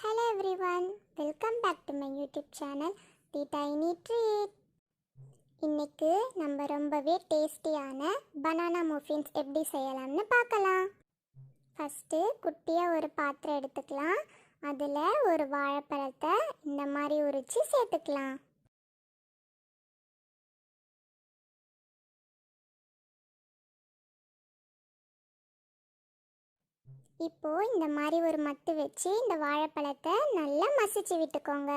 Hello everyone, welcome back to my YouTube channel The Tiny Treat. இன்னைக்கு நம்ம ரொம்பவே டேஸ்டியான பனானா மஃபின்ஸ் எப்படி செய்யலாம்னு பார்க்கலாம். ஃபஸ்ட்டு குட்டியாக ஒரு பாத்திரம் எடுத்துக்கலாம். அதில் ஒரு வாழைப்பழத்தை இந்த மாதிரி உரித்து சேர்த்துக்கலாம். இப்போது இந்த மாதிரி ஒரு மத்து வச்சு இந்த வாழைப்பழத்தை நல்லா மசிச்சு விட்டுக்கோங்க.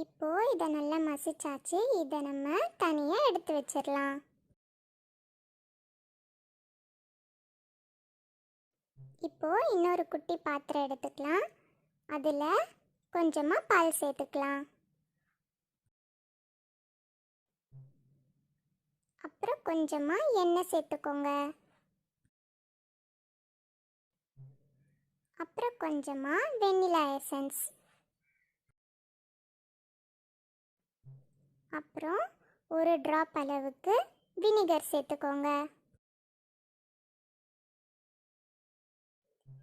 இப்போது இதை நல்லா மசிச்சாச்சு. இதை நம்ம தனியாக எடுத்து வச்சிடலாம். இப்போது இன்னொரு குட்டி பாத்திரம் எடுத்துக்கலாம். அதில் கொஞ்சமாக பால் சேர்த்துக்கலாம். அப்புறம் கொஞ்சமாக எண்ணெய் சேர்த்துக்கோங்க. அப்புறம் கொஞ்சமாக வெண்ணிலா எசன்ஸ். அப்புறம் ஒரு ட்ராப் அளவுக்கு வினிகர் சேர்த்துக்கோங்க.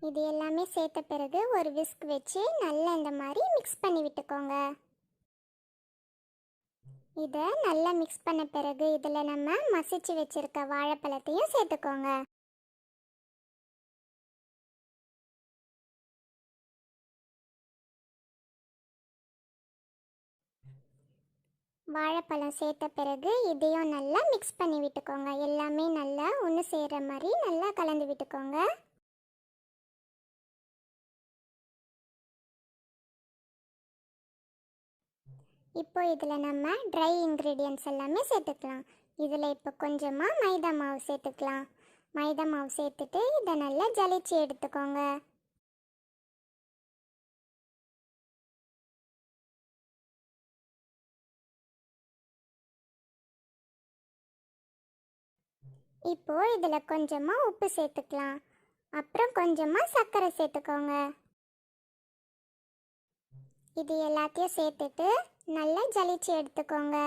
இது எல்லாமே சேர்த்த பிறகு ஒரு விஸ்க் வச்சு நல்லா இந்த மாதிரி மிக்ஸ் பண்ணி விட்டுக்கோங்க. இதை நல்லா மிக்ஸ் பண்ண பிறகு இதில் நம்ம மசிச்சு வச்சிருக்க வாழைப்பழத்தையும் சேர்த்துக்கோங்க. வாழைப்பழம் சேர்த்த பிறகு இதையும் நல்லா மிக்ஸ் பண்ணி விட்டுக்கோங்க. எல்லாமே நல்லா ஒன்று சேர்கிற மாதிரி நல்லா கலந்து விட்டுக்கோங்க. இப்போ இதில் நம்ம ட்ரை இன்க்ரீடியன்ட்ஸ் எல்லாமே சேர்த்துக்கலாம். இதில் இப்போ கொஞ்சமாக மைதா மாவு சேர்த்துக்கலாம். மைதா மாவு சேர்த்துட்டு இதை நல்லா ஜலிச்சு எடுத்துக்கோங்க. இப்போ இதில் கொஞ்சமாக உப்பு சேர்த்துக்கலாம். அப்புறம் கொஞ்சமாக சர்க்கரை சேர்த்துக்கோங்க. இது எல்லாத்தையும் சேர்த்துட்டு நல்லா ஜலிச்சு எடுத்துக்கோங்க.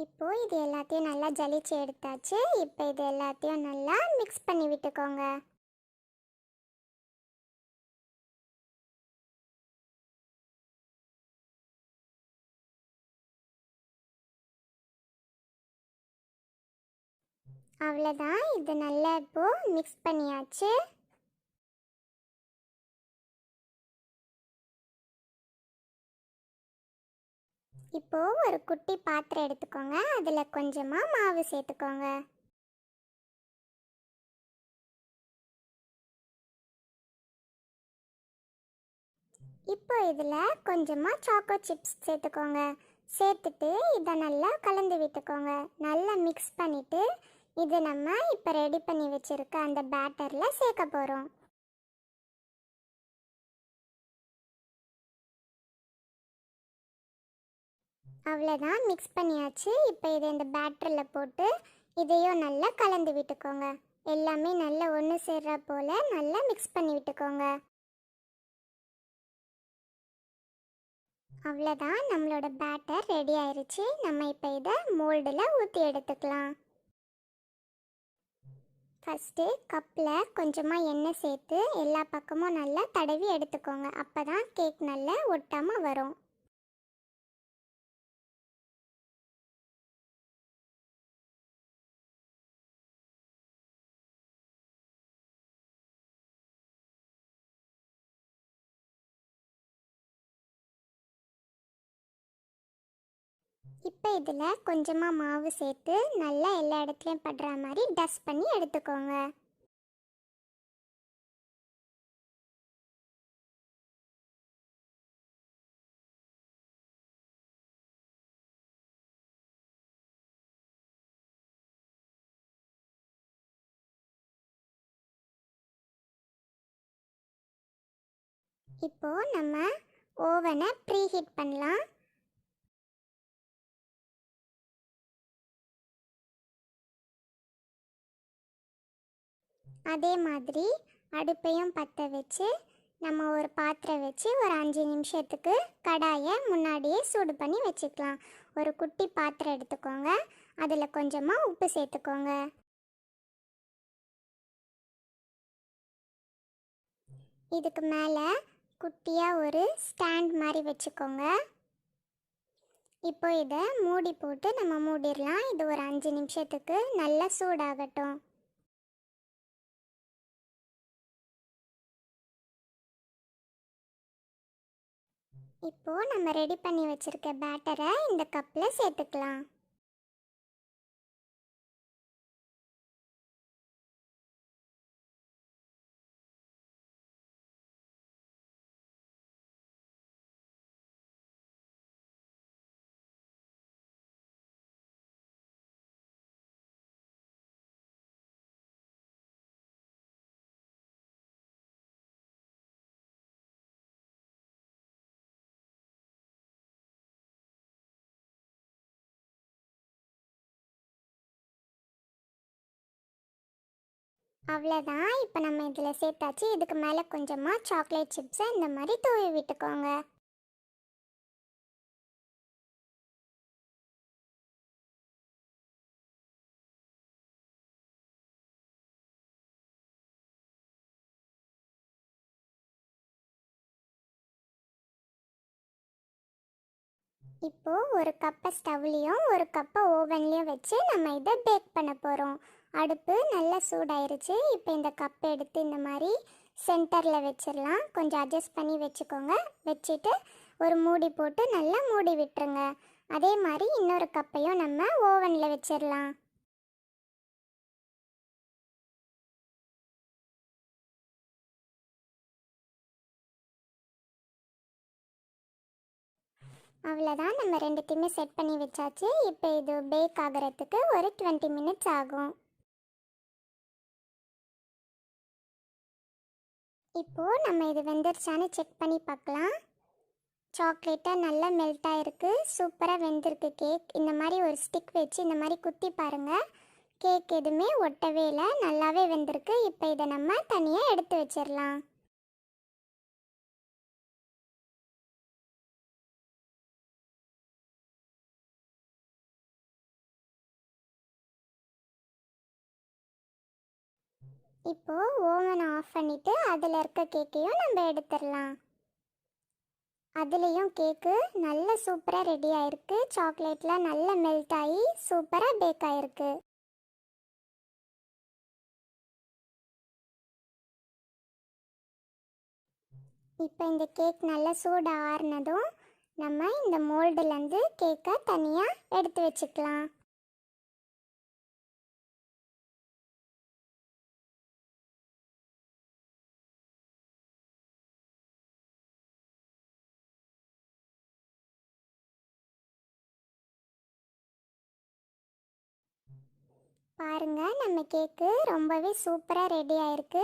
இப்போ இது எல்லாத்தையும் நல்லா ஜலிச்சு எடுத்தாச்சு. இப்போ இது எல்லாத்தையும் நல்லா மிக்ஸ் பண்ணி விட்டுக்கோங்க. அவ்வளோதான், இது நல்லா இப்போது மிக்ஸ் பண்ணியாச்சு. இப்போது ஒரு குட்டி பாத்திரம் எடுத்துக்கோங்க. அதில் கொஞ்சமாக மாவு சேர்த்துக்கோங்க. இப்போ இதில் கொஞ்சமாக சாக்கோ சிப்ஸ் சேர்த்துக்கோங்க. சேர்த்துட்டு இதை நல்லா கலந்து விட்டுக்கோங்க. நல்லா மிக்ஸ் பண்ணிவிட்டு இது நம்ம இப்போ ரெடி பண்ணி வச்சுருக்க அந்த பேட்டரில் சேர்க்க போகிறோம். அவ்வளோதான், மிக்ஸ் பண்ணியாச்சு. இப்போ இதை இந்த பேட்டரியில் போட்டு இதையும் நல்லா கலந்து விட்டுக்கோங்க. எல்லாமே நல்லா ஒன்று சேர்ற போல் நல்லா மிக்ஸ் பண்ணி விட்டுக்கோங்க. அவ்வளோதான், நம்மளோட பேட்டர் ரெடி ஆயிடுச்சு. நம்ம இப்போ இதை மோல்டில் ஊற்றி எடுத்துக்கலாம். ஃபஸ்ட்டு கப்பில் கொஞ்சமாக எண்ணெய் சேர்த்து எல்லா பக்கமும் நல்லா தடவி எடுத்துக்கோங்க. அப்போ தான் கேக் நல்லா ஒட்டாமல் வரும். இப்போ இதில் கொஞ்சமாக மாவு சேர்த்து நல்லா எல்லா இடத்துலையும் படுற மாதிரி டஸ்ட் பண்ணி எடுத்துக்கோங்க. இப்போது நம்ம ஓவனை ப்ரீ ஹீட் பண்ணலாம். அதே மாதிரி அடுப்பையும் பற்ற வச்சு நம்ம ஒரு பாத்திரம் வச்சு ஒரு 5 நிமிஷத்துக்கு கடாயை முன்னாடியே சூடு பண்ணி வச்சுக்கலாம். ஒரு குட்டி பாத்திரம் எடுத்துக்கோங்க. அதில் கொஞ்சமாக உப்பு சேர்த்துக்கோங்க. இதுக்கு மேலே குட்டியாக ஒரு ஸ்டாண்ட் மாதிரி வச்சுக்கோங்க. இப்போ இதை மூடி போட்டு நம்ம மூடிடலாம். இது ஒரு 5 நிமிஷத்துக்கு நல்லா சூடாகட்டும். இப்போ நம்ம ரெடி பண்ணி வச்சிருக்க பேட்டரை இந்த கப்பில் சேர்த்துக்கலாம். அவ்வளோதான். இப்போ நம்ம இதில் சேர்த்தாச்சு. இதுக்கு மேலே கொஞ்சமாக சாக்லேட் சிப்ஸை இந்த மாதிரி தூவி விட்டுக்கோங்க. இப்போது ஒரு கப்பை ஸ்டவ்லேயும் ஒரு கப்பை ஓவன்லேயும் வச்சு நம்ம இதை பேக் பண்ண போகிறோம். அடுப்பு நல்லா சூடாயிருச்சு. இப்போ இந்த கப்பை எடுத்து இந்த மாதிரி சென்டரில் வச்சிடலாம். கொஞ்சம் அட்ஜஸ்ட் பண்ணி வச்சுக்கோங்க. வச்சுட்டு ஒரு மூடி போட்டு நல்லா மூடி விட்டுருங்க. அதே மாதிரி இன்னொரு கப்பையும் நம்ம ஓவனில் வச்சிடலாம். அவ்வளோதான், நம்ம ரெண்டுத்தையுமே செட் பண்ணி வச்சாச்சு. இப்போ இது பேக் ஆகிறதுக்கு ஒரு 20 மினிட்ஸ் ஆகும். இப்போது நம்ம இது வெந்துருச்சான்னு செக் பண்ணி பார்க்கலாம். சாக்லேட்டாக நல்லா மெல்ட் ஆகிருக்கு. சூப்பராக வெந்திருக்கு கேக். இந்த மாதிரி ஒரு ஸ்டிக் வச்சு இந்த மாதிரி குத்தி பாருங்கள். கேக் எதுவுமே ஒட்டவே இல்லை, நல்லாவே வெந்திருக்கு. இப்போ இதை நம்ம தனியாக எடுத்து வச்சிடலாம். இப்போது ஓவனை ஆஃப் பண்ணிவிட்டு அதில் இருக்க கேக்கையும் நம்ம எடுத்துடலாம். அதுலேயும் கேக்கு நல்ல சூப்பராக ரெடி ஆகிருக்கு. சாக்லேட்லாம் நல்லா மெல்ட் ஆகி சூப்பராக பேக் ஆகிருக்கு. இப்போ இந்த கேக் நல்லா சூடு ஆறுனதும் நம்ம இந்த மோல்டுலேருந்து கேக்கை தனியாக எடுத்து வச்சுக்கலாம். பாருங்கள், நம்ம கேக்கு ரொம்பவே சூப்பராக ரெடி ஆகிருக்கு.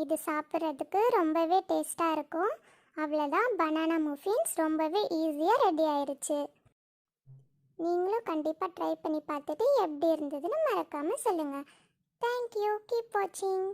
இது சாப்பிட்றதுக்கு ரொம்பவே டேஸ்ட்டாக இருக்கும். அவ்வளோதான், பனானா மஃபின்ஸ் ரொம்பவே ஈஸியாக ரெடி ஆயிடுச்சு. நீங்களும் கண்டிப்பாக ட்ரை பண்ணி பார்த்துட்டு எப்படி இருந்ததுன்னு மறக்காமல் சொல்லுங்கள். தேங்க்யூ. கீப் வாட்சிங்.